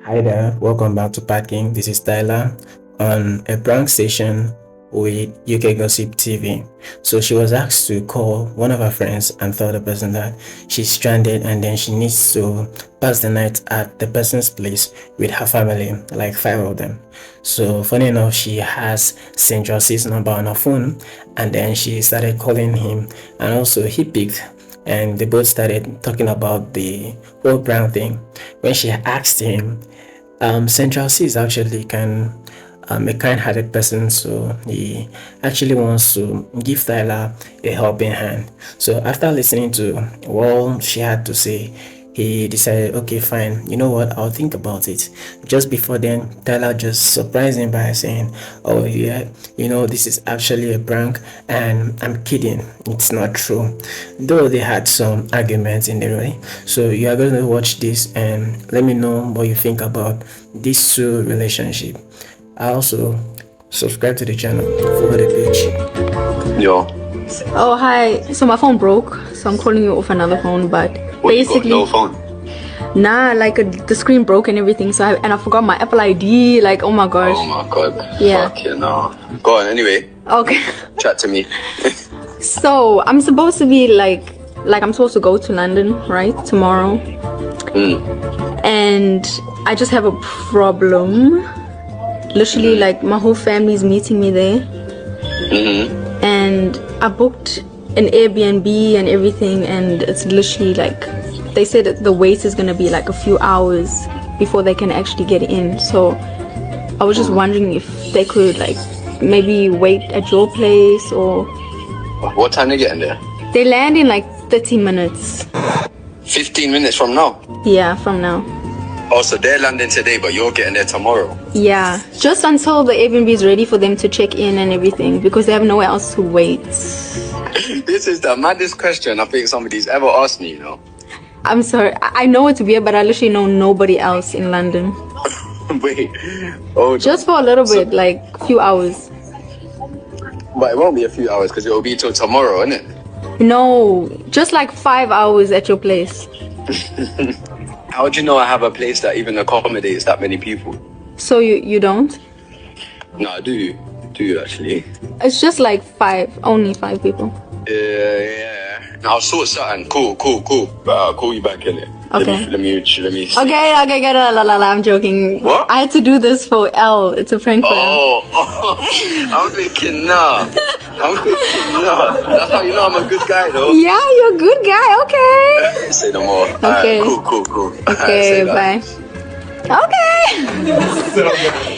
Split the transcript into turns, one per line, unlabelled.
Hi there, welcome back to Packing. This is Tyla on a prank station with UK Gossip TV. So she was asked to call one of her friends and tell the person that she's stranded and then she needs to pass the night at the person's place with her family, like five of them. So funny enough, she has Central C's number on her phone and then she started calling him and also he picked and they both started talking about the whole prank thing. When she asked him, Central C is actually a kind-hearted person, so he actually wants to give Tyler a helping hand. So after listening to what she had to say, he decided, okay, fine, you know what, I'll think about it. Just before then, Tyler just surprised him by saying, oh yeah, this is actually a prank and I'm kidding, it's not true. Though they had some arguments in the way. So you are going to watch this and let me know what you think about these two relationship. I also subscribe to the channel, follow the page.
Yo,
Oh, hi. So my phone broke, so I'm calling you off another phone, but
what, you got
basically,
no phone?
nah, like the screen broke and everything, so I forgot my Apple ID, like, oh my gosh.
Oh my god.
Yeah.
Fucking no. Go on, anyway.
Okay.
Chat to me.
So I'm supposed to be like I'm supposed to go to London, right, tomorrow. And I just have a problem. Literally, like, my whole family's meeting me there. And I booked an Airbnb and everything, and it's literally like they said that the wait is gonna be like a few hours before they can actually get in. So I was just wondering if they could like maybe wait at your place, or
What time they getting there?
they land in like 30 minutes.
15 minutes from now.
Yeah, from now.
Oh, so they're landing today, but you're getting there tomorrow.
Yeah, just until the Airbnb is ready for them to check in and everything, because they have nowhere else to wait.
This is the maddest question I think somebody's ever asked me,
I'm sorry, I know it's weird, but I literally know nobody else in London.
Wait. Oh,
Just for a little bit, like a few hours.
but it won't be a few hours because it'll be till tomorrow, innit?
No, just like 5 hours at your place.
How do you know I have a place that even accommodates that many people?
So you don't?
No, I do. Do you actually?
It's just like only five people.
Yeah. I'll sort something. Cool. But I'll call you back, innit?
Okay.
Let me see.
Okay, get I'm joking.
What?
I had to do this for L. It's a prank for L.
I'm thinking, nah. That's how you know I'm a good guy, though.
Yeah, you're a good guy. Okay.
Say no more.
Okay.
Cool.
Okay, bye. Okay.